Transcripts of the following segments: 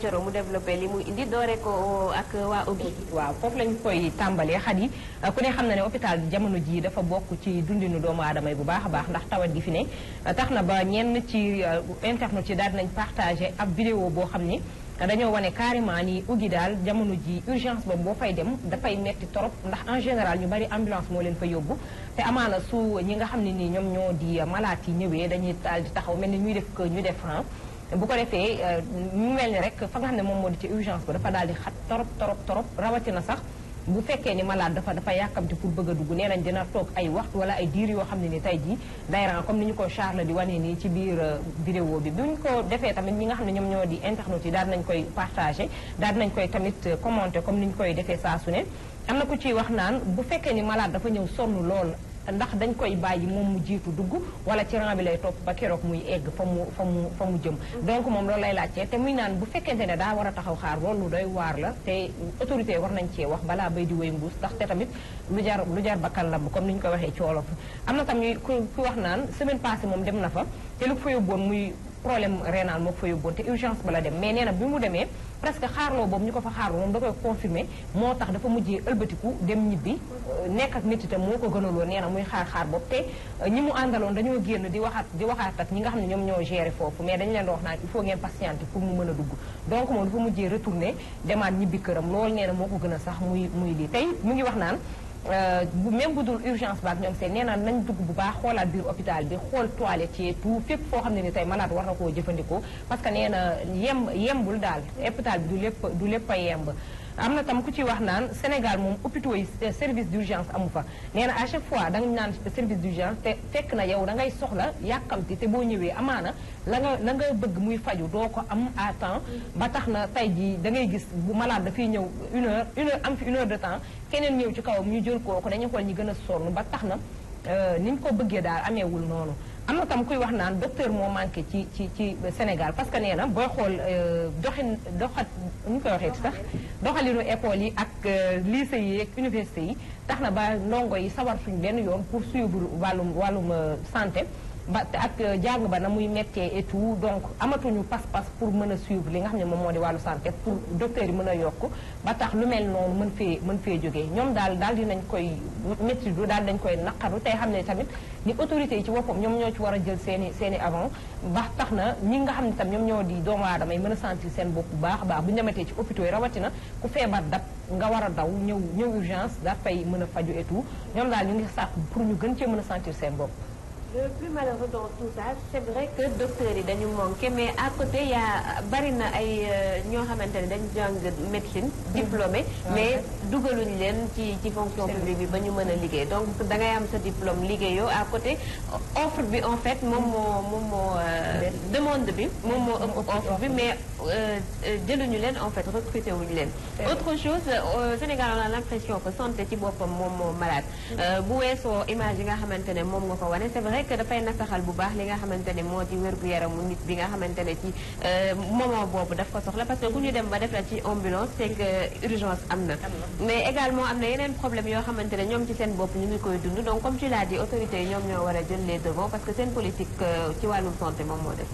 Coro mu développé li mu indi doore ko ak waa Ogi. waaw foofu lañ koy tàmbalee xat yi ku ne xam na ne hôpital bi jamono jii dafa bokk ci dundinu doomu aadama yi bu baax a baax ndax tawat gi fi ne tax na ba ñenn ci internet yi daal dinañ partagé ab vidéo boo xam ni dañoo wane carrément ni Ogi daal jamono ji urgence boobu boo fay dem dafay metti torop ndax en général ñu bari ambulance moo leen fa yóbbu te amaana su ñi nga xam ne nii ñoom ñoo di malade yi ñëwee dañuy daal di taxaw mel ni ñuy def franc bu ko defee ñu mel ni rek fa nga xam ne moom moo di ci urgence ba dafa daal di xat torop rawatina sax bu fekkee ni malade dafa yàkkamti pour bëgg a dugg nee nañ dina toog ay waxtu wala ay diir yoo xam ne ni tey jii dayran comme ni ñu ko Charles di wane nii ci biir vidéo bi buñ ko defee tamit ñi nga xam ne ñoom ñoo di internautes yi daal nañ koy partagé daal nañ koy tamit commenté comme ni ñu koy defee saa su ne am na ku ciy wax naan bu fekkee ni malade dafa ñëw sonn lool ndax dañ koy bàyyi moom mu jiitu dugg wala ci rang bi lay topp ba keroog muy egg fa mu jëm donc moom loolu lay laajtee te muy naan bu fekkente ne daa war a taxaw xaar loolu doy waar la te autorité war nañ cee wax balaa bay di wéy mbuus ndax te tamit lu jar bakkan lamb comme ni ñu ko waxee ci wolof am na tamit ku wax naan semaine passée moom dem na fa te lu ko fa yóbboon muy problème rénal moo ko fa yóbboon te urgence ba la dem mais nee na bi mu demee presque xaarloo boobu ñu ko fa xaarloo moom da koy confirmé moo tax dafa mujjee ëlbatiku dem ñibbi nekk ak métitam moo ko gënaloon nee na muy xaar boobu te ñi mu àndaloon dañoo génn di waxaat ak ñi nga xam ne ñoom ñoo géré foofu mais dañu leen di wax naan il faut ngeen patienter pour mu mën a dugg donc moom dafa mujjee retourné demaat ñibbi këram loolu nee na moo ko gën a sax muy lii tey mu ngi wax naan même bu dul urgence baak ñoom seen nee naa nañ dugg bu baax xoolaat biir hôpital bi xool toilette yi tout fépp foo xam ne ni tey malade war na koo jëfandikoo parce que nee na yembul daal hôpital bi du lépp a yemb am na tam ku ci wax naan Sénégal moom hôpitaux yi service d'urgence amu fa nee na à chaque fois da nga naan service d'urgence te fekk na yow da ngay soxla yàkkamti te boo ñëwee amaana la nga bëgg muy faju doo ko am à temps ba tax na tey jii da ngay gis bu malade dafay ñëw une heure am fi une heure de temps keneen ñëw ci kawam ñu jël kooku dañuy xool ñi gën a sonn ba tax na ni ñu ko bëggee daal ameewul noonu am na tam kuy wax naan docteur moo manqué ci Sénégal parce que nee na booy xool ñu koy waxee sax doxalinu école yi ak lycée yi ak université yi tax na ba ndongo yi sawar suñ benn yoon pour suivre wàllum santé ba ak jàng ba na muy métier et tout donc amatuñu pas-pas pour mën a suivre li nga xam ne moom moo di wàllu santé pour docteur yi mën a yokk ba tax lu mel noonu mën fee jógee ñoom daal dinañ koy métti du daal dañ koy naqaru tey xam ne tamit ni autorités yi ci boppam ñoom ñoo ci war a jël seeni avant ba tax na ñi nga xam ne tam ñoom ñoo di doomu aadama yi mën a sentir seen bopp bu baax a baax bu ñu dematee ci hôpitaux yi rawatina ku feebar dab nga war a daw ñëw urgence daa fay mën a faju et tout ñoom daal ñu ngi sàkk pour ñu gën cee mën a sentir seen bopp. Le plus malheureux dans tout ça c'est vrai que docteurs yi dañu manqué mais à côté bari na ay ñoo xamante ne dañu jàng médecine diplômé mais dugaluñu leen ci fonction publique bi ba ñu mën a liggéey donc da ngay am sa diplôme liggéeyoo à côté offre bi en fait moom moo demande bi moom moo ëpp offre bi mais jëluñu leen en fait recruté wuñu leen autre chose Sénégal on a l'impression que santé ci boppam moom moo malade bu weesoo image yi nga xamante ne moom nga ko wane c'est vrai que dafay nasaxal bu baax li nga xamante ne moo di wér-gu-yaramu nit bi nga xamante ne ci moment boobu daf ko soxla parce que ku ñu dem ba def la ci ambulance c'est que urgence am na mais également am na yeneen problème yoo xamante ne ñoom ci seen bopp ñu ngi koy dund donc comme tu l'as dit autorités yi ñoom ñoo war a jël les devants parce que seen politique ci wàllum santé moom moo def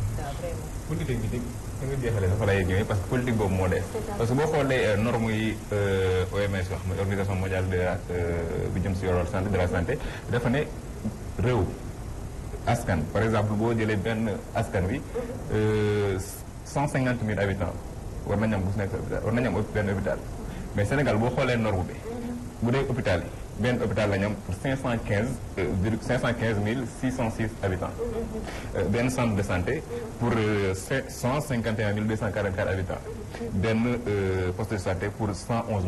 politique bi da nga jeexale dafa lay ñëwee parce que politique boobu moo des parce que boo xoolee normes yi OMS wax mooy organisation mondiale de la bi jëm si wàllu santé de la santé dafa ne réew askan par exemple boo jëlee benn askan wi 150 000 habitants war nañu am bu nekk war nañu am benn hôpital mais Sénégal boo xoolee norme bi bu dee hôpital yi benn hôpital la ñu am pour 515 606 habitants benn centre de santé pour 151 244 habitants benn poste de santé pour 111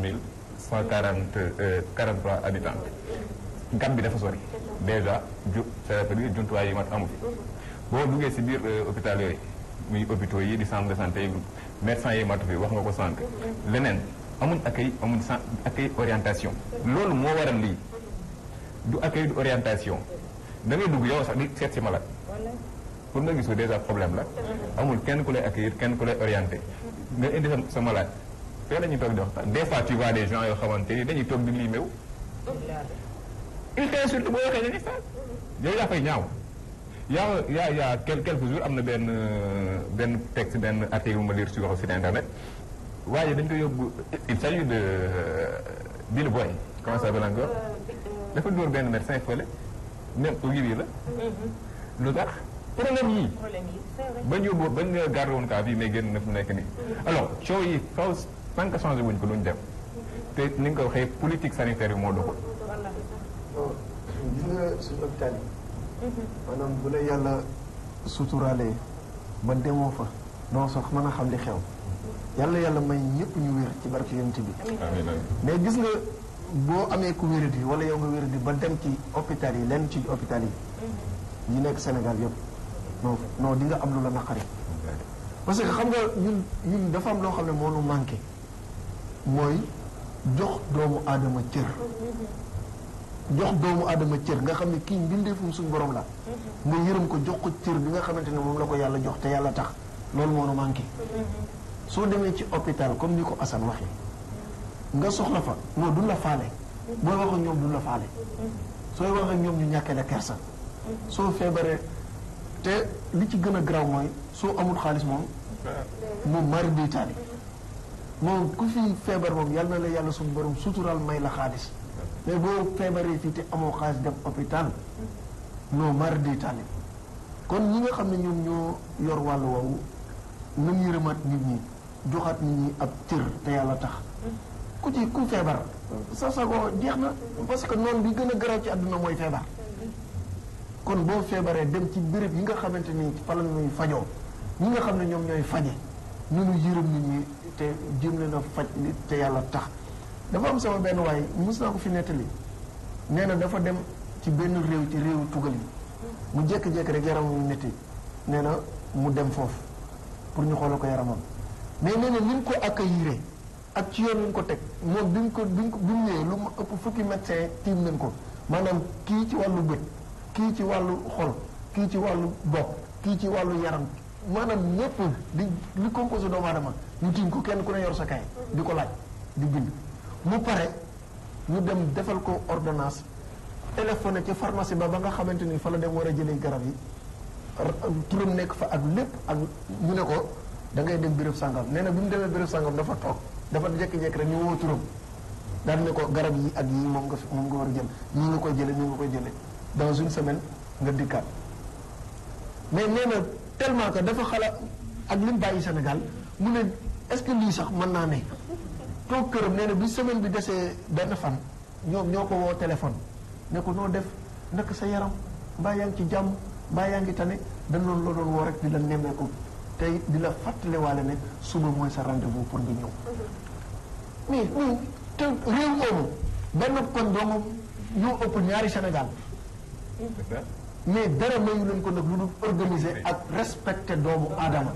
143 habitants gab bi dafa sori déjà c'est-à-dire jumtuwaay yi mat amu fi boo duggee si biir hôpital yooyu muy hôpitaux yi di centre de santé yi médecins yi matu fi wax nga ko sànq leneen amuñ accueil orientation loolu moo waral lii du accueil du orientation da ngay dugg yow sax di seet si malade pour nga gis ko déjà problème la amul kenn ku lay accueillir kenn ku lay orienté nga indi sa malade fee la ñuy toog di waxtaan des fois tu vois des gens yoo xamante ni dañuy toog di liimew il t'insulte boo waxee dañuy sax yooyu yaa fay ñaaw y a quelques jours am na benn texte benn article bu ma lire sur site internet waaye dañ ko yóbbu il s'agit de Bill Boy comment ça s'appelle encore dafa dóor benn médecin fële même au Gibir la lu tax problème yi bañ yóbbu bañ gardé woon cas bi mais génn na fu nekk nii alors coow yi faw tant que changé wuñ ko luñ dem te ni nga ko waxee politique sanitaire yi moo doxul gis nga suñu hôpital yi maanaam bu la yàlla suturaalee ba demoo fa doo sax mën a xam li xew yàlla may ñëpp ñu wér ci barke yonent bi mais gis nga boo amee ku wéradi wala yow nga wéradi ba dem ci hôpital yi lenn ci hôpital yi nekk Sénégal yëpp non di nga am lu la naqari parce que xam nga ñun dafa am loo xam ne moo nu manqué mooy jox doomu aadama cër nga xam ne kii mbindeefum suñu borom la nga yërëm ko jox ko cër bi nga xamante ne moom la ko yàlla jox te yàlla tax loolu moo nu manqué soo demee ci hôpital comme ni ko Assane waxee nga soxla fa non duñ la faale booy wax ak ñoom duñ la faale sooy wax ak ñoom ñu ñàkkee la kersa soo feebaree te li ci gën a garaaw mooy soo amul xaalis moom mari day taali moom ku fi feebar moom yàlla na la yàlla suñu borom suturaal may la xaalis mais boo feebaree fii te amoo xaalis dem hôpital non mari day taali kon ñi nga xam ne ñoom ñoo yor wàllu woowu nañ yërëmaat nit ñi joxaat nit ñi ab cër te yàlla tax ku feebar sa sago jeex na parce que noonu bi gën a garaaw ci àdduna mooy feebar kon boo feebaree dem ci béréb yi nga xamante ni fa la ñuy fajoo ñi nga xam ne ñoom ñooy faje ñu yërëm nit ñi te jéem leen a faj te yàlla tax dafa am sama benn waay mos naa ko fi nettali nee na dafa dem ci benn réew ci réewu tugal yi mu jékki-jékki rek yaram mu métti nee na mu dem foofu pour ñu xoolal ko yaramam mais nee na ni mu ko accueillir ak ci yoon ñu ko teg moom bi mu ñëwee lu ma ëpp fukki médecin tiim nañ ko maanaam kii ci wàllu bët kii ci wàllu xol kii ci wàllu bopp kii ci wàllu yaram maanaam ñëpp li composé doomu aadama ñu tiim ko kenn ku ne yor sa kay di ko laaj di bind mu pare ñu dem defal ko ordonnance téléphoné ci pharmacie ba nga xamante ni fa la dem war a jëlee garab yi turam nekk fa ak lépp ak ñu ne ko da ngay dem béréb sangam nee na bi mu demee béréb sangam dafa toog dafa jékki-jékki rek ñu woo turam daal ne ko garab yi ak yi moom nga war a jël ñii nga koy jëlee dans une semaine nga dikkaat mais nee na tellement que dafa xalaat ak li mu bàyyi Sénégal mu ne est-ce que lii sax mën naa ne toog këram nee na bi semaine bi desee benn fan ñoom ñoo ko woo téléphone ne ko noo def naka sa yaram mbaa yaa ngi ci jàmm mbaa yaa ngi tane dañ loolu la doon woo rek di la nemmeeku tey di la fàttalewaale ne suba mooy sa rendez-vous pour nga ñëw mais te réew moomu benn koñ doomu ñoo ëpp ñaari Sénégal mais dara mayu leen ko nag lu dul organiser ak respecter doomu aadama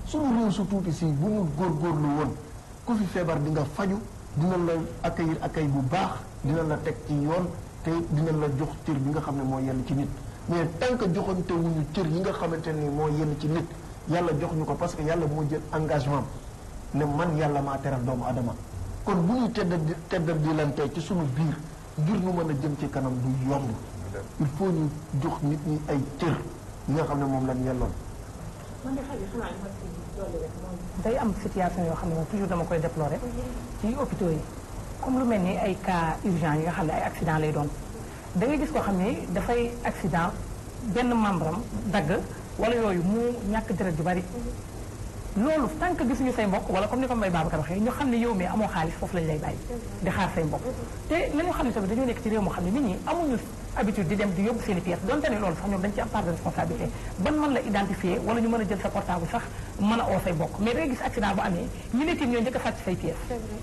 suñu réew su tuuti si bu ñu góorgóorlu woon ku fi feebar di nga faju dina la accueillir accueil bu baax dina la teg ci yoon te dina la jox cër bi nga xam ne moo yenn ci nit mais tant que joxante wuñu cër yi nga xamante ni moo yenn ci nit yàlla jox ñu ko parce que yàlla moo jël engagement ne man yàlla maa teral doomu adama kon bu ñuy teddal di leen tey ci suñu biir ngir nu mën a jëm ci kanam du yomb il faut ñu jox nit ñi ay cër yi nga xam ne moom lañ yelloon. day am situation yoo xam ne moom toujours dama koy déplorer ci hôpitaux yi comme lu mel ni ay cas urgent yi nga xam ne ay accident lay doon da ngay gis koo xam ne dafay accident benn membre am dagg wala yooyu mu ñàkk deret ju bari loolu tant que gisuñu say mbokk wala comme ni ko Mbaye Babacar waxee ñu xam ne yow mi amoo xaalis foofu lañ lay bàyyi di xaar say mbokk te nañu xam ne tamit dañoo nekk ci réew moo xam ne nit ñi amuñu habitude di dem di yóbbu seen i pièces donte ne loolu sax ñoom dañ ci am part de responsabilité ban mën la identifier wala ñu mën a jël sa portable sax mën a oo say mbokk mais da ngay gis accident bu amee ñu ne tiim ñooy njëkk a sàcc say pièces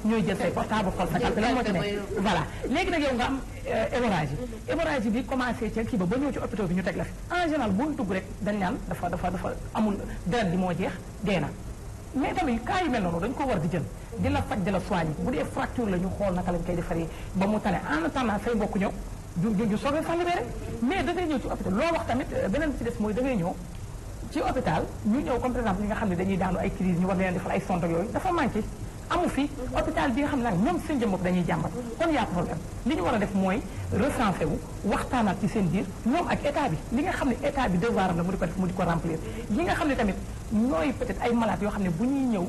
ñooy jël say portable xool sa carte lan moo ci ne voilà léegi nag yow nga am hémorragie bi commencé ci kii ba ñëw ci hôpital bi ñu teg la fi en général boo dugg rek dañ naan dafa amul deret bi moo jeex dee na mais tamit cas yu mel noonu dañ ko war di jël di la faj di la soigner bu dee fracture la ñu xool naka lañ koy defaree ba mu tane en attendant say mbokk ñëw ju soogee fa libéré mais da ngay ñëw ci hôpital loo wax tamit beneen bi ci des mooy da ngay ñëw ci hôpital ñu ñëw comme par exemple ñi nga xam ne dañuy daanu ay crise ñu war leen defal ay sonde ak yooyu dafa manqué amu fi hôpital bi nga xam ne nag ñoom seen jëm bopp dañuy jàmbat kon yaa problème li ñu war a def mooy recensé wu waxtaanaat ci seen biir ñoom ak état bi li nga xam ne état bi devoir am la mu di ko def mu di ko remplir li nga xam ne tamit ñooy peut-être ay malades yoo xam ne bu ñuy ñëw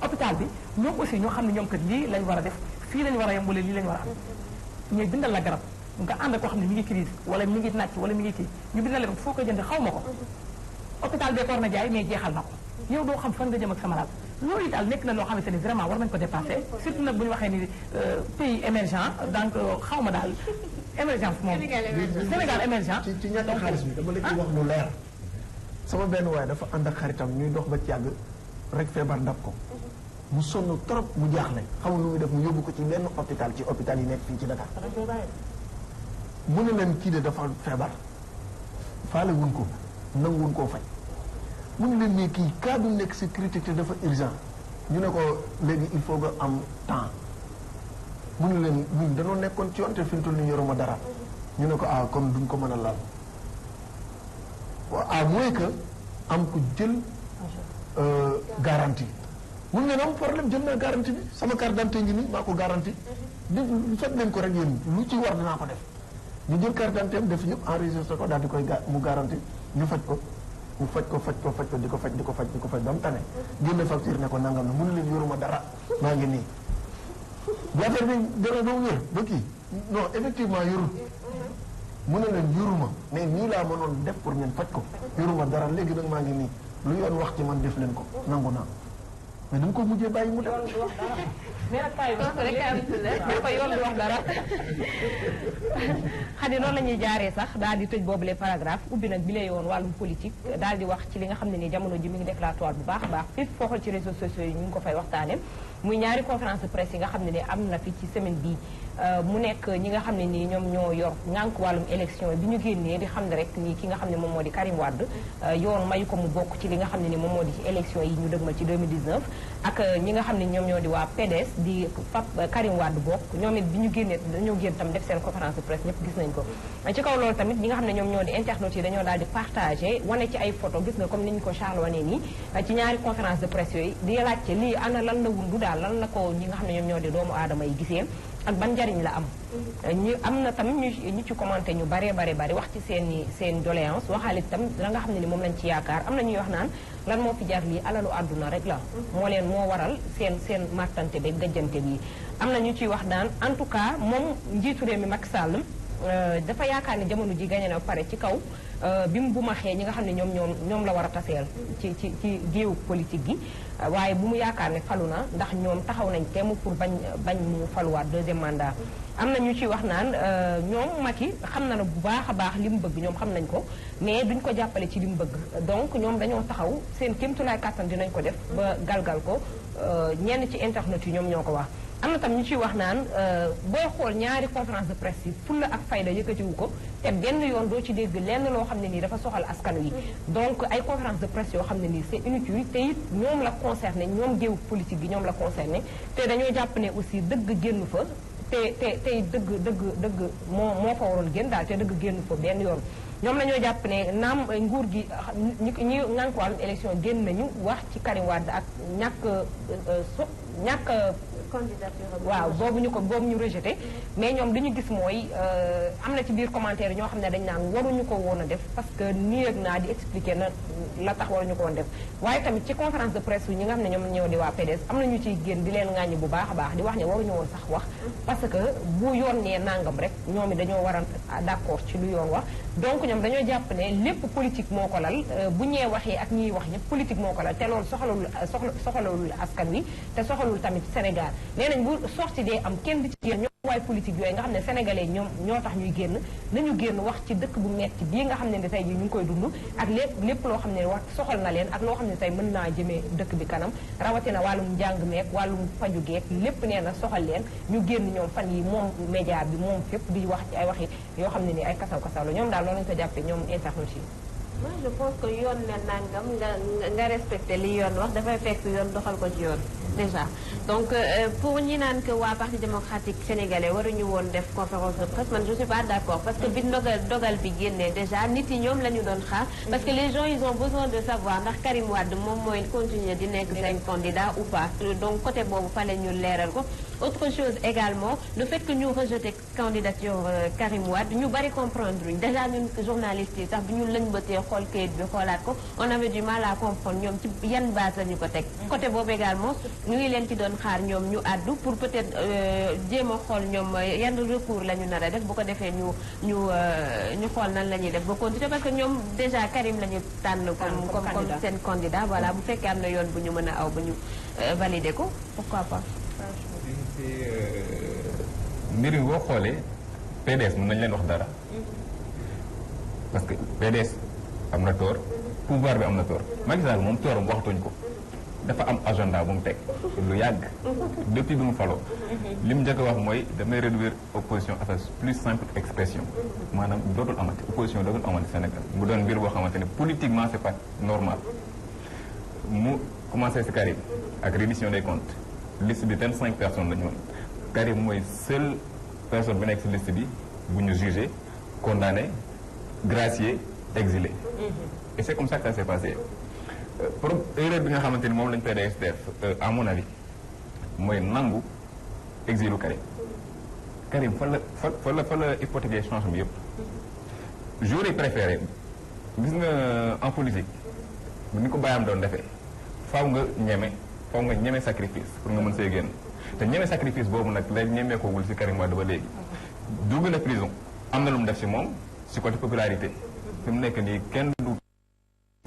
hôpital bi ñoom aussi ñoo xam ne ñoom kat lii lañ war a def fii lañ war a yem wala lii lañ war a am ñooy bindal la garab nga ànd koo xam ne mi ngi crise wala mi ngi nàcc wala mi ngi kii ñu bindal la foo koy jënd xaw ma ko hôpital bee ko war na jaay mais jeexal na ko yow doo xam fan nga jëm ak sa malade loolu daal nekk na loo xamante ni vraiment war nañu ko dépasser surtout nag bu ñu waxee ni pays émergent donc xaw ma daal émergence moom Sénégal émergent ci ñàkk xaalis bi dama la ci wax lu leer sama benn waaye dafa ànd ak xaritam ñuy dox ba ci yàgg rek feebar ndab ko mu sonn trop mu jaaxle xamul lu muy def mu yóbbu ko ci benn hôpital ci hôpital yi nekk fii ci Dakar mu ne leen kii de dafa feebar faale wuñ ko nanguwuñ koo faj mu ne leen nii kii cas bi nekk sécurité te dafa urgent ñu ne ko léegi il faut nga am temps mu ne leen ñun dañoo nekkoon ci yoon te fi mu toll nii yoruma dara ñu ne ko ah kon duñ ko mën a laal à moins que am ku jël garantie mun leen am problème jël naa garantie bi sama carte d'identité ngi nii maa ko garantie di fekk leen ko rek yéen lu ci war dinaa ko def ñu jël carte d'identité am def yëpp enregistré ko daal di koy mu garantie ñu faj ko mu faj ko di ko faj ba mu tane génne facture ne ko nangam na mënu leen yoruma dara maa ngi nii bu affaire bi dara ba mu wér ba kii non effectivement yorul mu ne leen yoruma mais nii laa mënoon def pour ngeen faj ko yoruma dara léegi nag maa ngi nii lu yoon wax ci man def leen ko nangu naa mais dama ko mujjee bàyyi mu def mais nag Faye dafa yoon di wax dara xadi noonu la ñuy jaaree sax daal di tëj boobu les paragraphes ubbi nag bi lay yoon wàllum politique daal di wax ci li nga xam ne ni jamono ji mi ngi déclaratoire bu baax a baax fépp foo xool ci réseaux sociaux yi ñu ngi ko fay waxtaane muy ñaari conférence de presse yi nga xam ne ni am na fi ci semaine bii mu nekk ñi nga xam ne nii ñoom ñoo yor ngànk wàllum élection bi ñu génnee di xam ne rek ni ki nga xam ne moom moo di Karim Wade yoon mayu ko mu bokk ci li nga xam ne ni moom moo di ci élection yi ñu dëgmal ci 2019 ak ñi nga xam ne ñoom ñoo di waa PDS di Fap Karim Wade bokk ñoom it bi ñu génnee dañoo génn tam def seen conférence de presse ñëpp gis nañ ko ci kaw loolu tamit ñi nga xam ne ñoom ñoo di internautes yi dañoo daal di partagé wane ci ay photo gis nga comme ni ñu ko Charles wane nii ci ñaari conférence de presse yooyu di laajte lii ana lan la wundu daal lan la ko ñi nga xam ne ñoom ñoo di doomu aadama yi gisee ak ban njariñ la am ñu am na tamit ñu ci commenté ñu bare wax ci seen doléance waxaale itam la nga xam ne ni moom lañ ci yaakaar am na ñuy wax naan lan moo fi jar lii alalu àdduna rek la moo waral seen martante bi gajjante bi am na ñu ciy wax naan en tout cas moom njiitu réew mi Macky Sall dafa yaakaar ne jamono ji gañe na pare ci kaw bi mu bu ma xee ñi nga xam ne ñoom la war a taseel ci géewu politique gi waaye bu mu yaakaar ne falu na ndax ñoom taxaw nañ temm pour bañ mu faluwaat deuxième mandat am na ñu ci wax naan ñoom Macky xam na bu baax a baax li mu bëgg ñoom xam nañ ko mais duñ ko jàppale ci li mu bëgg donc ñoom dañoo taxaw seen kéemtulaay kàttan dinañ ko def ba galgal ko ñenn ci internet yi ñoom ñoo ko wax am na tam ñu ciy wax naan booy xool ñaari conférence de presse yi fulla ak fayda yëkkatiwu ko te benn yoon doo ci dégg lenn loo xam ne nii dafa soxal askan wi donc ay conférence de presse yoo xam ne nii c'est inutile te it ñoom la concerné ñoom géewu politique gi ñoom la concerné te dañoo jàpp ne aussi dëgg génn fa tey dëgg moo fa waroon génn daal te dëgg génn fa benn yoon ñoom la ñoo jàpp ne naam nguur gi ñi ngànk wàllum élection génn nañu wax ci Karim Wade ak ñàkk waaw boobu ñu rejeté mais ñoom li ñu gis mooy am na ci biir commentaire yi ñoo xam ne dañ naan waruñu ko woon a def parce que nii ak naa di expliquer na la tax waruñu ko woon def waaye tamit ci conférence de presse yi ñi nga xam ne ñoom ñëw di waa PDS am na ñu ciy génn di leen ŋàññi bu baax a baax di wax ne waruñu woon sax wax parce que bu yoon nee nangam rek ñoom it dañoo war a d'accord ci lu yoon wax donc ñoom dañoo jàpp ne lépp politique moo ko lal bu ñee waxee ak ñiy wax ñëpp politique moo ko lal te loolu soxalul askan wi te soxalul tamit Sénégal nee nañ bu sorti dee am kenn di ci génn ñoom waay politique yooyu nga xam ne sénégalais ñoo tax ñuy génn nañu génn wax ci dëkk bu metti bii nga xam ne tey jii ñu ngi koy dund ak lépp loo xam ne wax soxal na leen ak loo xam ne tey mën naa jëmee dëkk bi kanam rawatina wàllum njàng meek wàllum faju geek lépp nee na soxal leen ñu génn ñoom fan yi moom média bi moom fépp di wax ci ay waxi yoo xam ne ni ay kasaw la ñoom daal loolu lañu ko jàppee ñoom internet yi moi je pense que yoon ne nangam nga respecté li yoon wax dafay fekk yoon doxal ko ci yoon déjà donc pour ñi naan que waa parti démocratique sénégalais waruñu woon def conférence de presse man je suis pas d'accord parce que bi dogal bi génnee déjà nit yi ñoom la ñu doon xaar parce que les gens ils ont besoin de savoir ndax Karim Wade moom mooy continuer di nekk seen candidat ou pas donc côté boobu fallait ñu leeral ko autre chose également le fait que ñu rejeté candidature Karim Wade ñu bari comprendre luñ déjà ñun journalistes yi sax bi ñu lëñbatee xool kayit bi xoolaat ko on avait du mal à comprendre ñoom ci yan base la ñu ko teg côté boobu également ñu ngi leen ci doon xaar ñoom ñu àddu pour peut-être jéem a xool ñoom yan recours la ñu nar a def bu ko defee ñu xool nan la ñuy def ba continuer parce que ñoom déjà Karim la ñu tànn comme seen candidat voilà bu fekkee am na yoon bu ñu mën a aw ba ñu valider ko pourquoi pas mbir mi boo xoolee PDS mën nañu leen wax dara parce que PDS am na tort pouvoir bi am na tort Macky Sall moom tooram waxtuñ ko dafa am agenda bu mu teg lu yàgg depuis bi mu faloo li mu njëkk a wax mooy damay réduire opposition à sa plus simple expression maanaam dootul amati opposition dootul amati Sénégal mu doon mbir boo xamante ne politiquement c'est pas normal mu commencé si Karim ak reddition des comptes liste bi 25 personnes la ñu woon Karim mooy seule personne bi nekk si liste bi bu ñu jugé condamné gracié exilé et c'est comme ça que ça s'est passé erreur bi nga xamante ni moom lañ PDS def à mon avis mooy nangu exilu Karim fa la hypothéquer changement bi yëpp j'aurais préféré gis nga en politique ni ko bàyyam doon defee faaw nga ñeme sacrifice pour nga mën see génn te ñeme sacrifice boobu nag la ñemee ko wul si Karim Wade ba léegi dugg na prison am na lu mu def si moom si côté popularité fi mu nekk nii kenn du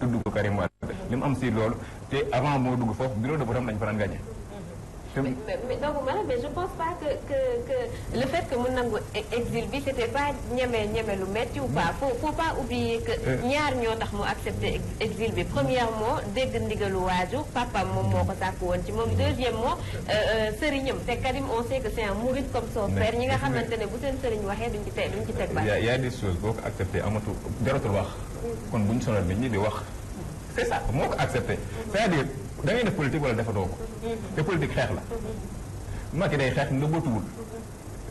tudd ko Karim Wade li mu am si loolu te avant moo dugg foofu bureau de vote am dañu fa daan gagné. mais donc mais je pense pas que le fait que mu nangu exil bi c'était pas ñeme lu metti ou pas faut pas oublier que ñaar ñoo tax mu accepter exil bi premièrement dégg ndigalu waajur papa moom moo ko sàkk woon ci moom deuxièmement sëriñam te Karim on sait que c'est un mouride comme son frère ñi nga xamante ne bu seen sëriñ waxee duñ ci teg ba y a des choses boo ko accepté amatu jaratul wax kon buñ sonal nit ñi di wax c'est ça moo ko accepté c'est-à-dire da ngay def politique wala defatoo ko te politique xeex la Macky day xeex nëbbatuwul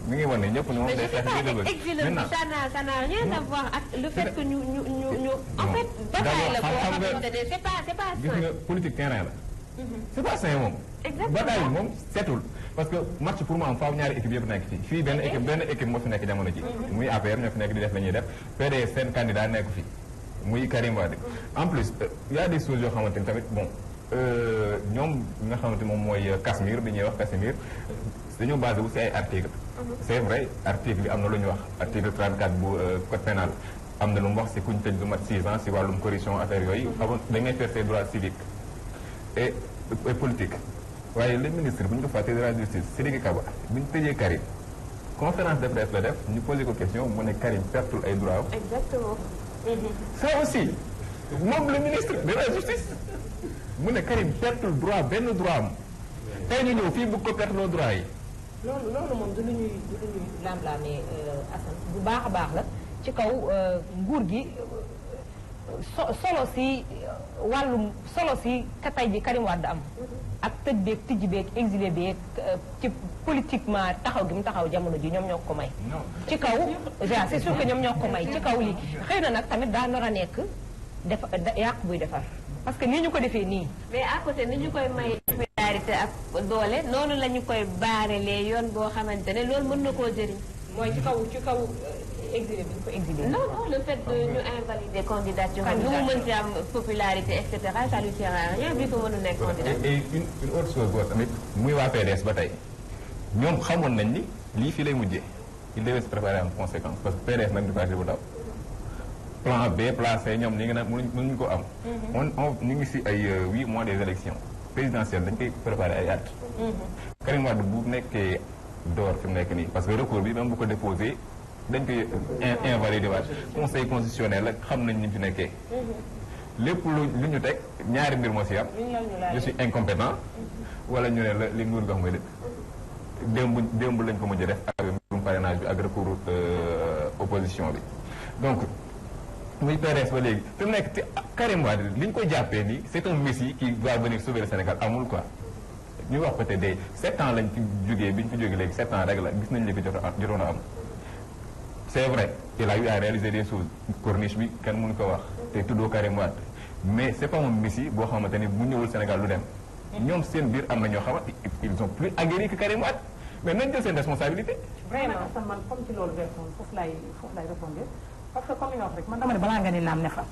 mi ngi wane ñëpp ne moom day xeex exil bi ça n'a rien à voir ak le fait que ñu en fait bataille la boo xamante ne c'est pas gis nga politique terrain la c'est pas sain moom bataille bi moom seetul parce que match pour mu am faaw ñaari équipe yëpp nekk fii benn équipe moo fi nekk jamono ji muy APR ñoo fi nekk di def la ñuy def PDS seen candidat nekk fi muy Karim Wade en plus y a des choses yoo xamante ni tamit bon ñoom nga xamante moom mooy Cachemire bi ñuy wax Cachemire dañoo basé wu si ay article c'est vrai article yi am na lu ñu wax article 34 bu code pénal am na lu mu wax si kuñ tëj lu mat 6 ans si wàllum corruption affaire yooyu avant da ngay faire ses droits civiques et politique waaye le ministre bu ñu ko fàttee de la justice Sidiki Kaba bu ñu tëjee Karim conférence de presse la def ñu posé ko question mu ne Karim pertul ay droits exactement ça aussi moom le ministre de la justice mu ne Karim pertul droit benn droit am tey ñu ñëw fii bëgg ko perteloo droit yi. loolu moom du lu ñuy lamlaamee Assane bu baax a baax la ci kaw nguur gi solo si katay bi Karim Wade am ak tëj beeg tijji beeg exilé beeg ci politiquement taxaw gi mu taxaw jamono ji ñoom ñoo ko may. ci kaw c'est sûr que ñoom ñoo ko may ci kaw li xëy na nag tamit daa nar a nekk yàq buy defar. parce que nii ñu ko defee nii. mais à côté ni ñu koy may popularité ak doole noonu la ñu koy baarelee yoon boo xamante ne loolu mën na koo jëriñ. mooy ci kaw exilé bi ñu ko exilé. non le fait de ñu invalider candidature lu mu mën ci am popularité et cetera ça lui sert à rien bi ko mënu nekk candidat. et une autre chose boo tamit muy waa PDS ba tey ñoom xamoon nañ ni lii fii lay mujjee il devait se préparer en conséquence parce que PDS nag du parti bu daw. plan B plan C ñoom ñu ngi naan mënuñu ko am. ñu ngi si ay 8 mois des élections présidentielles dañ koy préparer ay at. Karim Wade bu nekkee door fi mu nekk nii parce que recours bi même bu ko déposé dañ koy invalider waat conseil constitutionnel ak xam nañ ni mu fi nekkee. lépp lu ñu teg ñaari mbir moo si am. je suis incompétent. wala ñu ne la li nguur gi wax mooy dëgg démb lañ ko mujj def ak mbirum parrainage bi ak recours opposition bi donc. muy PDS ba léegi fi mu nekk Karim Wade li ñu ko jàppee nii c'est un messie qui va venir sauver le Sénégal amul quoi ñu wax peut-être de 7 ans lañ fi jógee bi ñu fi jógee léegi 7 ans rek la gis nañ li fi jotoon a am. c'est vrai il a eu à réaliser des choses corniche bi kenn mënu ko wax te tuddoo Karim Wade mais c'est pas un messie boo xamante ni bu ñëwul Sénégal lu dem. ñoom seen biir am na ñoo xamante ils sont plus aguerris que Karim Wade mais nañ jël seen responsabilité. vraiment man comme ci loolu foofu lay répondre parce que comme li nga wax rek man dama ne balaa nga ni naam ne fa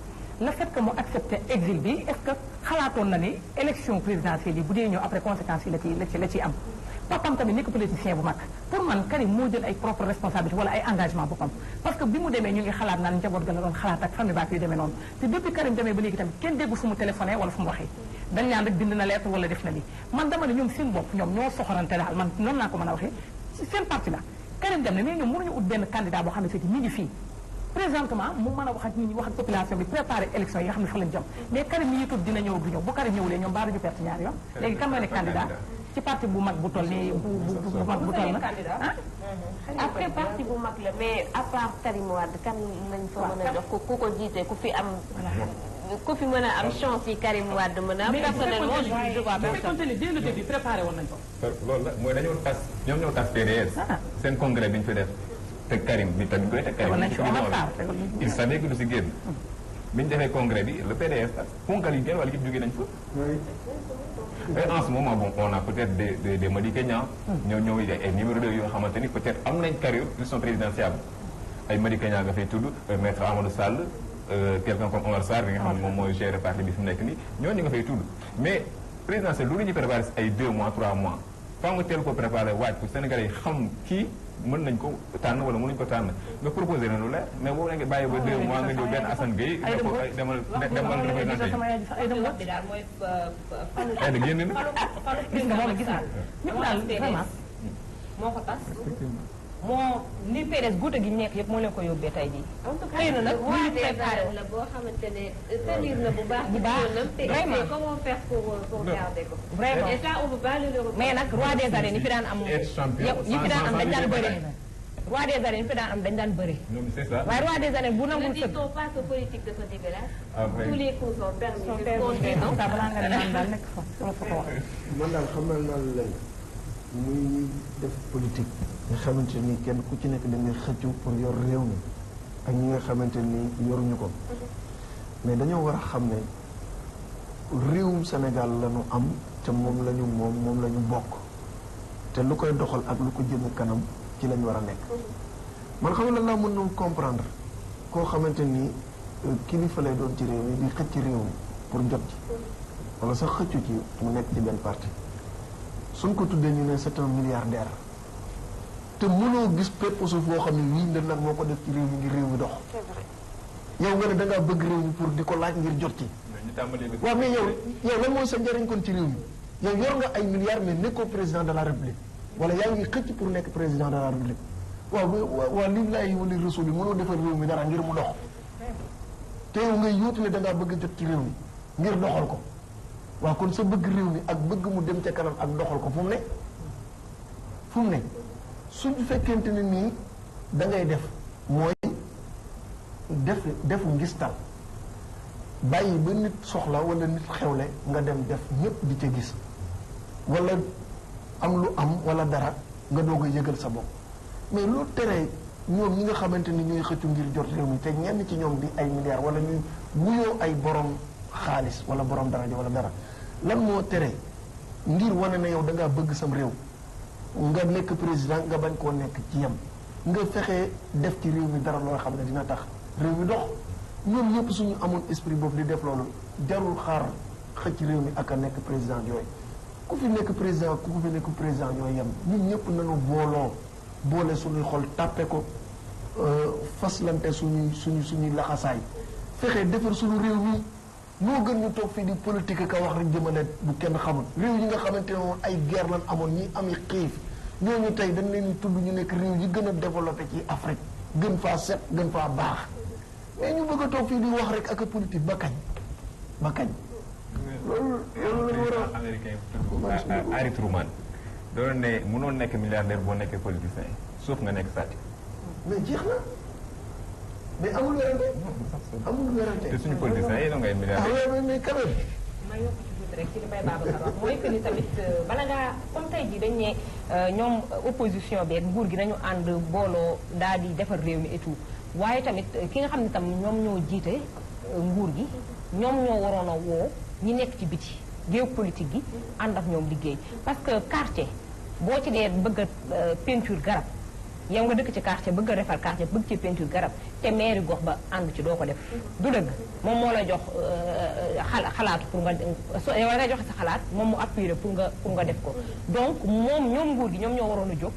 le fait que mu accepté exil bi est-ce que xalaatoon na ni élection présidentielle yi bu dee ñëw après conséquences yi la ciy am papam tamit nekk politicien bu mag pour man Karim moo jël ay propre responsabilité wala ay engagement boppam parce que bi mu demee ñu ngi xalaat naan njaboot ga la doon xalaat ak famille baak yu demee noonu te depuis Karim demee ba léegi tamit kenn déggu fu mu téléphoné wala fu mu waxee dañ naan rek bind na lettre wala def na lii man dama ne ñoom seen bopp ñoom ñoo soxorante daal man noonu naa ko mën a waxee seen parti la Karim dem na mais ñoom mënuñu ut benn candidat boo xam ne fii mi ngi fii présentement mu mën a wax ak nit ñi wax ak population bi préparer élection yi nga xam ne fa lañ jëm mais Karim mi ngi tudd dina ñëw du ñëw bu Karim ñëwulee ñoom baaruñu perte ñaari yoon léegi kan mooy nekk candidat ci parti bu mag bu toll nii bu mag bu toll na après parti bu mag la mais à part Karim Wade kan lañ fa mën a jox ku ko jiite ku fi mën a am chance yi Karim Wade mën a am personnellement je vois personne dès le début préparé woon nañ ko loolu la mooy dañoo tas ñoom ñoo tas PDS seen congrès bi ñu fi def te Karim bi tamit koy teg Karim il savait que du si génn bi ñu defee congrès bi le PDS ponkal yi génn wala yëpp jógee nañ fa et en ce moment bon on a peut-être des Madické Niang ñoo ay numéro 2 yoo xamante ni peut-être am nañ carrière ils sont présidentiables ay Madické Niang nga fay tudd maître Amadou Sall quelqu'un comme Omar Sarr bi nga xam ne moom mooy gérer parti bi fi mu nekk nii ñooñu nga fay tudd mais présidentielle lu ñu préparé ay 2 mois 3 mois fa nga teel ko préparé waaj ko Sénégalais yi xam kii mën nañ ko tànn wala mënuñ ko tànn nga proposé na lu leer mais boobu la nga bàyyi ba 2 mois nga ñëw benn Assane Gueye nga ko demal représenté yi génn na gis nga moom gis na ñëpp daal vraiment moo ko tas moo li PDS guute gi nekk yëpp moo leen ko yóbbee tey jii. en tout cas xëy na nag bu ñu préparé la boo xamante ne tenir na bu baax. bu baax vraiment te comment faire pour garder ko. vraiment et ça on peut pas le reprocher. mais nag roi des arènes yi fi daan am. yi fi daan am dañ daan bëri. roi des arènes yi fi daan am dañ daan bëri. c'est ça. waaye roi des arènes bu nangul ne sëb. dit-on pas que politique dafa dégueulasse. après tous les coups sont permis. balaa nga ne naan daal nekk fa wala fa ko wax. man daal xam naa lay muy def politique nga xamante ni kenn ku ci nekk dañuy xëccu pour yor réew mi ak ñi nga xamante ni yoruñu ko mais dañoo war a xam ne réewum Sénégal la ñu am te moom la ñu moom la ñu bokk te lu koy doxal ak lu ko jëme kanam ci lañ war a nekk man xam nga laa mën na comprendre koo xamante ni kilifa lay doon ci réew mi di xëcc réew mi pour jot ci wala sax xëccu ci mu nekk ci benn parti suñ ko tuddee ñu ne c'est un milliardaire te mënoo gis pépp suuf boo xam ne wii nag moo ko def ci réew mi ngir réew mi dox yow nga ne da ngaa bëgg réew mi pour di ko laaj ngir jot ci waaw mais yow lan mooy sa njëriñ kon ci réew mi yow yor nga ay milliards mais nekkoo président de la république wala yaa ngi xëcc pour nekk président de la république waaw li laay wali rasul yi mënoo defal réew mi dara ngir mu dox te yow ngay yóotu ne da ngaa bëgg jot ci réew mi ngir doxal ko waaw kon sa bëgg réew mi ak bëgg mu dem ca kanam ak doxal ko fu mu ne suñu fekkente ne nii da ngay def mooy defu ngistal bàyyi ba nit soxla wala nit xewle nga dem def ñëpp di ca gis wala am lu am wala dara nga doog a yëgal sa bopp mais lu teree ñoom ñi nga xamante ni ñooy xëccu ngir jot réew mi te ñenn ci ñoom di ay milliards wala ñuy wuyoo ay borom xaalis wala borom daraja wala dara lan moo tere ngir wane na yow da ngaa bëgg sam réew nga nekk président nga bañ koo nekk ci yem nga fexe def ci réew mi dara loo xam ne dina tax réew mi dox ñoom ñëpp suñu amoon esprit boobu di def loolu jarul xaar xëcc réew mi ak a nekk président yooyu ku fi nekk président ku fi nekk président yooyu yem ñun ñëpp nañu boole suñuy xol tàppe ko faslante suñuy laxasaay fexe defar suñu réew mi moo gën ñu toog fii di politique ka wax rek jëmale bu kenn xamul réew yi nga xamante ne woon ay guerre lan amoon ñi ami xiif ñooñu tey dañ leen di tudd ñu nekk réew yi gën a développé ci Afrique gën faa set gën faa baax mais ñu bëgg a toog fii di wax rek ak politique ba kañ loolu la war a américain Harry Truman doon ne mënoon nekk milliardaire boo nekkee politicien sauf nga nekk sàcc mais jeex na mais amul werante te suñu politiciens yi da ngay milliardaire mais quand même tuuti rek ci li Mbaye Babacar wax mooy que ni tamit bala ngaa comme tey jii dañ ne ñoom opposition beeg nguur gi nañu ànd booloo daal di defar réew mi et tout waaye tamit ki nga xam ne tam ñoom ñoo jiite nguur gi ñoom ñoo waroon a woo ñi nekk ci biti géew politique gi ànd ak ñoom liggéey parce que quartier boo ci dee bëgg a peinture garab yow nga dëkk ci quartier bëgg a defar quartier bëgg ci peinture garab te mairie gox ba ànd ci doo ko def du dëgg moom moo la jox xalaatu pour nga yow nga joxe sa xalaat moom mu appuyer pour nga def ko donc ñoom nguur gi ñoom ñoo waroon a jóg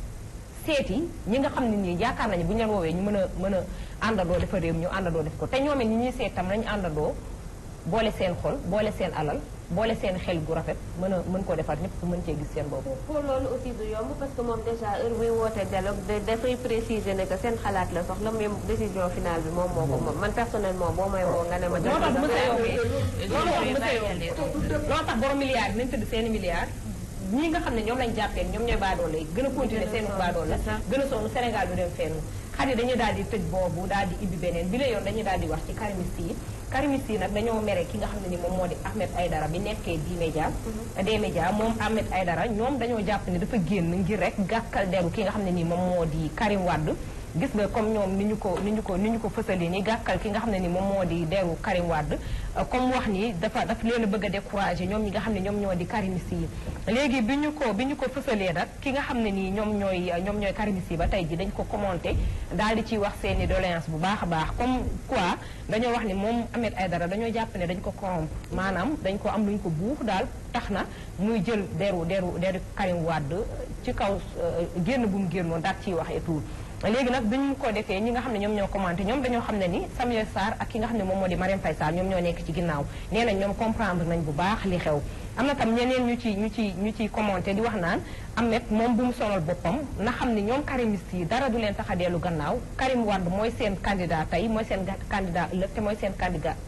seeti ñi nga xam ne nii yaakaar nañu bu ñu leen woowee ñu mën a àndandoo defar réew mi ñu àndandoo def ko te ñoom it ñi ñuy seet tam nañu àndandoo boole seen xol boole seen alal boole seen xel gu rafet mën koo defar ñëpp mën cee gis seen bopp. pour loolu aussi du yomb parce que moom déjà heure buy woote dialogue dafay préciser ne que seen xalaat la soxla même décision finale bi moom moo ko moom man personnellement boo may woo nga ne ma. moo tax bu loolu tax borom milliards yi nañ tëdd seeni milliards. ñi nga xam ne ñoom lañ jàppee ñoom ñooy baadoole gën a continuer seen baadoole gën a sonn Sénégal du dem fenn xale dañuy daal di tëj boobu daal di ibbi beneen bi la yoon dañuy daal di wax ci karimiste yi nag dañoo mere ki nga xam ne ni moom moo di Ahmed Aïdara bi nekkee D-Média moom Ahmed Aïdara ñoom dañoo jàpp ne dafa génn ngir rek gàkkal deru ki nga xam ne ni moom moo di Karim Wade gis nga comme ñoom ni ñu ko fësalee ni gàkkal ki nga xam ne ni moom moo di deru Karim Wade comme wax ni dafa leen a bëgg a découragé ñoom ñi nga xam ne ñoom ñoo di karimiste yi léegi bi ñu ko fësalee nag ki nga xam ne nii ñoom ñooy karimiste yi ba tey ji dañ ko commenté daal di ciy wax seeni doléance bu baax a baax comme quoi dañoo wax ni moom Ahmed Aïdara dañoo jàpp ne dañ ko corrompre maanaam dañ ko am lu ñu ko buux daal tax na muy jël deru Karim Wade ci kaw génn bu mu génnoon daal ciy wax et tout léegi nag bi ñu ko defee ñi nga xam ne ñoom ñoo commenté ñoom dañoo xam ne ni Samuel Sarr ak ki nga xam ne moom moo di Marième Faye Sall ñoom ñoo nekk ci ginnaaw nee nañ ñoom comprendre nañ bu baax li xew am na tam ñeneen ñu ciy commenté di wax naan Ahmed moom bu mu sonal boppam na xam ne ñoom karimiste yi dara du leen tax a dellu gannaaw Karim Wade mooy seen candidat tey mooy seen candidat ëllëg te mooy seen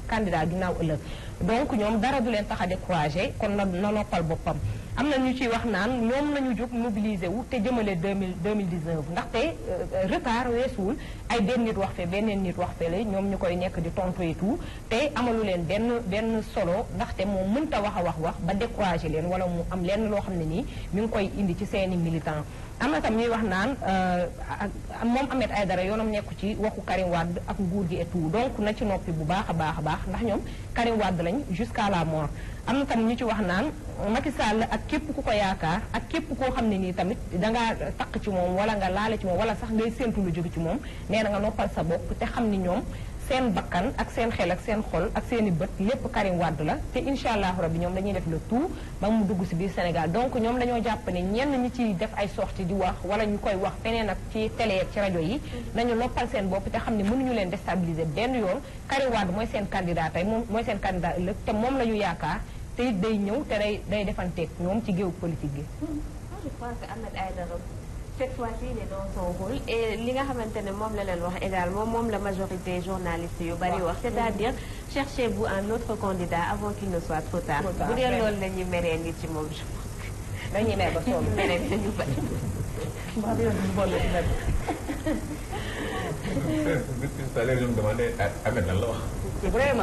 candidat ginnaaw ëllëg donc ñoom dara du leen tax a découragé kon na noppal boppam am na ñu ciy wax naan ñoom nañu jóg mobilisé wu te jëmale 2019 ndaxte retard weesuwul ay benn nit wax fee beneen nit wax fee la ñoom ñu koy nekk di tontu et tout te amalu leen benn solo ndaxte moom mënta wax a wax ba découragé leen wala mu am lenn loo xam ne nii mi ngi koy indi ci seeni militant am na tam ñuy wax naan moom Ahmed Aïdara yoonam nekku ci waxu Karim Wade ak nguur gi et tout donc na ci noppi bu baax a baax ndax ñoom Karim Wade lañ jusqu'à la mort am na tam ñu ci wax naan Macky Sall ak képp ku ko yaakaar ak képp koo xam ne nii tamit dangaa taq ci moom wala nga laale ci moom wala sax ngay séentu lu jóge ci moom nee na nga noppal sa bopp te xam ni ñoom seen bakkan ak seen xel ak seen xol ak seen i bët lépp Karim Wade la te incha allahu rabbi ñoom dañuy def le tout ba mu dugg si biir Sénégal donc ñoom dañoo jàpp ne ñenn ñi ciy def ay sorties di wax wala ñu koy wax feneen ak ci télé ak ci rajo yi nañu noppal seen bopp te xam ne mënuñu leen déstabiliser benn yoon Karim Wade mooy seen candidat tey moom mooy seen candidat ëllëg te moom la ñu yaakaar te it day ñëw te day defanteeg ñoom ci géew politique gi. je pense que Ahmed Aïdara cette fois-ci il est dans son rôle et li nga xamante ne moom la leen wax également moom la majorité journaliste yu bari wax c'est-à-dire cherchez-vous un autre candidat avant qu'il ne soit trop tard. bu dee loolu la ñuy meree ngi ci moom je pense que dañuy mer ba sonn meree nañu bari. Tout à l'heure je me demandais Ahmed lan la wax. vraiment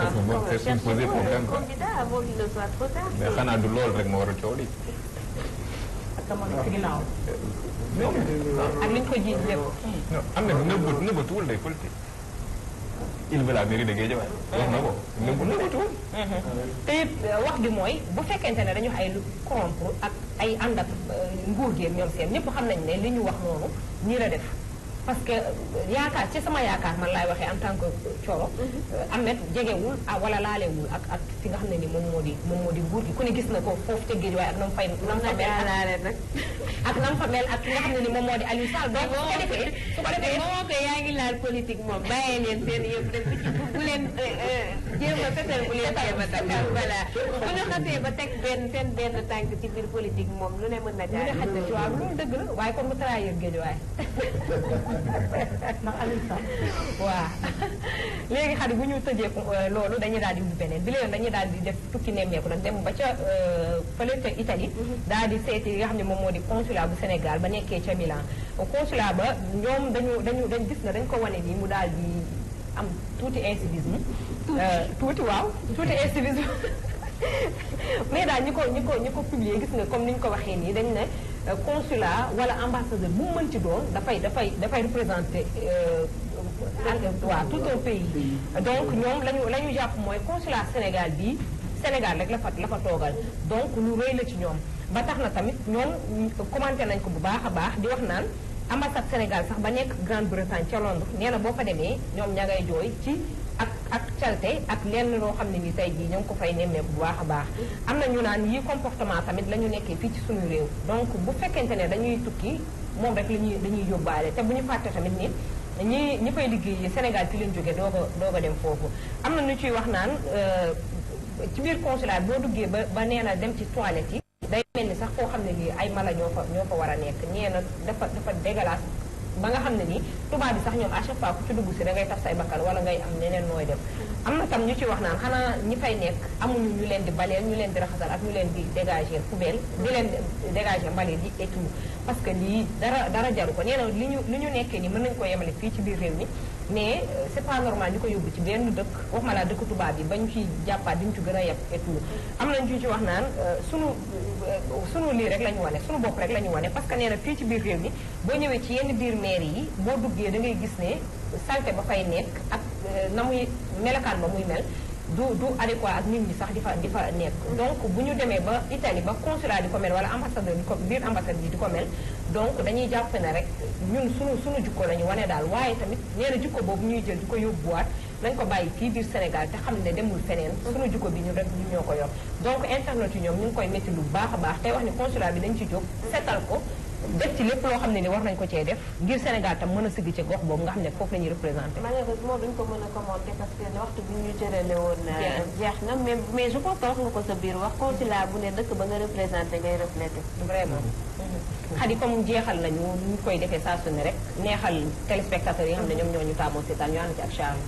c'est posé problème quoi. candidat avant qu'il ne soit trop tard. mais xanaa du loolu rek moo war a coow li. ci ginnaaw. ak li ñu ko jiit lépp. non am na nëbbatuwul day politique. il veut la mairie de Guédiawaye. wax na ko nëbbatuwul. te it wax gi mooy bu fekkente ne dañu wax ay lu corrompre ak ay ànd ak nguur gi ñoom seen ñëpp xam nañ ne li ñu wax noonu ñii la def. parce que yaakaar ci sama yaakaar man laay waxee en tant que Thioro Ahmed jegewul wala laalewul ak fi nga xam ne ni moom moo di nguur gi ku ne gis na ko foofu te Guédiawaye ak nam fa mel ak nam fa mel ak ki nga xam ne ni moom moo di Aliou Sall donc su ko defee moo ko yaa ngi laal politique moom bàyyi leen seen yëpp rek bu leen jéem a fetal bu leen jéem a takkal voilà bu ñu xasee ba teg seen benn tànk ci biir politique moom lu ne mën na lu ne xaj na ci waaw loolu dëgg la waaye kon mu trahir Guédiawaye ndax Aliou Sall waaw léegi xarit bu ñu tëjee loolu dañuy daal di ubbi beneen bi leen dañuy daal di def tukki nemmeeku nag dem ba ca fële ca Italie daal di seeti yi nga xam ne moom moo di consulat bu Sénégal ba nekkee ca Milan consulat ba ñoom dañ gis na dañ ko wane nii mu daal di am tuuti incivisme tuuti waaw tuuti incivisme mais daal ñi ko publier gis nga comme ni ñu ko waxee nii dañ ne consulat wala ambassadeur bu mu mën ci doon dafay représenter waaw tout un pays. donc ñoom la ñu jàpp mooy consulat Sénégal bii Sénégal rek la fa toogal donc lu rëy la ci ñoom ba tax na tamit ñoom commenté nañ ko bu baax a baax di wax naan ambassade Sénégal sax ba nekk Grande-Bretagne ca Londres nee na boo fa demee ñoom ña ngay jooy ci ak calte ak lenn loo xam ne ni tey jii ñoo ngi ko fay nemmeeku bu baax a baax am na ñu naan yi comportement tamit la ñu nekkee fii ci suñu réew donc bu fekkente ne dañuy tukki moom rek dañuy yóbbaale te bu ñu fàtte tamit ni ñi fay liggéey Sénégal fi leen jógee doog a dem foofu am na ñu ciy wax naan ci biir consulat boo duggee ba nee na dem ci toilette yi day mel ni sax foo xam ne lii ay mala ñoo fa war a nekk nee na dafa dégueulasse ba nga xam ne nii tubaab bi sax ñoom à chaque fois ku ci dugg si da ngay taf say bakkan wala ngay am neneen nooy def am na tam ñu ci wax naan xanaa ñi fay nekk amuñu ñu leen di baleel ñu leen di raxasal ak ñu leen di dégager poubelle di leen dégager mbalit yi et tout parce que lii dara jaru ko nee na li ñu nekkee ni mën nañu ko yemale fii ci biir réew mi mais c'est pas normal ñu ko yóbbu ci benn dëkk waxuma laa dëkk tubaab bi ba ñu ciy jàppaat di ñu ci gën a yeb et tout am nañu ci wax naan sunu lii rek la ñu wane sunu bopp rek la ñu wane parce que nee na fii ci biir réew mi boo ñëwee ci yenn biir mairie yi boo duggee da ngay gis ne salte ba fay nekk ak na muy melakaan ba muy mel du adéquat ak nit ñi sax di fa nekk donc bu ñu demee ba Italie ba consulat di ko mel wala ambassadeur di ko biir ambassade bi di ko mel donc dañuy jàpp ne rek ñun sunu jukko la ñu wane daal waaye tamit nee na jukko boobu ñuy jël di ko yóbbuwaat nañ ko bàyyi fii biir Sénégal te xam ne demul feneen sunu jukko bi ñu rek ñu ñoo ko yor donc internet yi ñoom ñu ngi koy métti lu baax a baax tey wax ni consulat bi dañ ci jóg setal ko def ci lépp loo xam ne ni war nañ ko cee def ngir Sénégal tam mën a sigg ci gox boobu nga xam ne foofu la ñuy représenté. malheureusement duñ ko mën a commenter parce que waxtu bi ñu jërale woon. jeex na mais je pense que wax nga ko sa biir wax consulat bu ne dëkk ba nga représenté ngay reflété. vraiment. xadi comme jeexal nañu ñu koy defee saa su ne rek neexal téléspectateurs yi nga xam ne ñoom ñoo ñu taamoo seetaan ñu ànd ci ak Charles.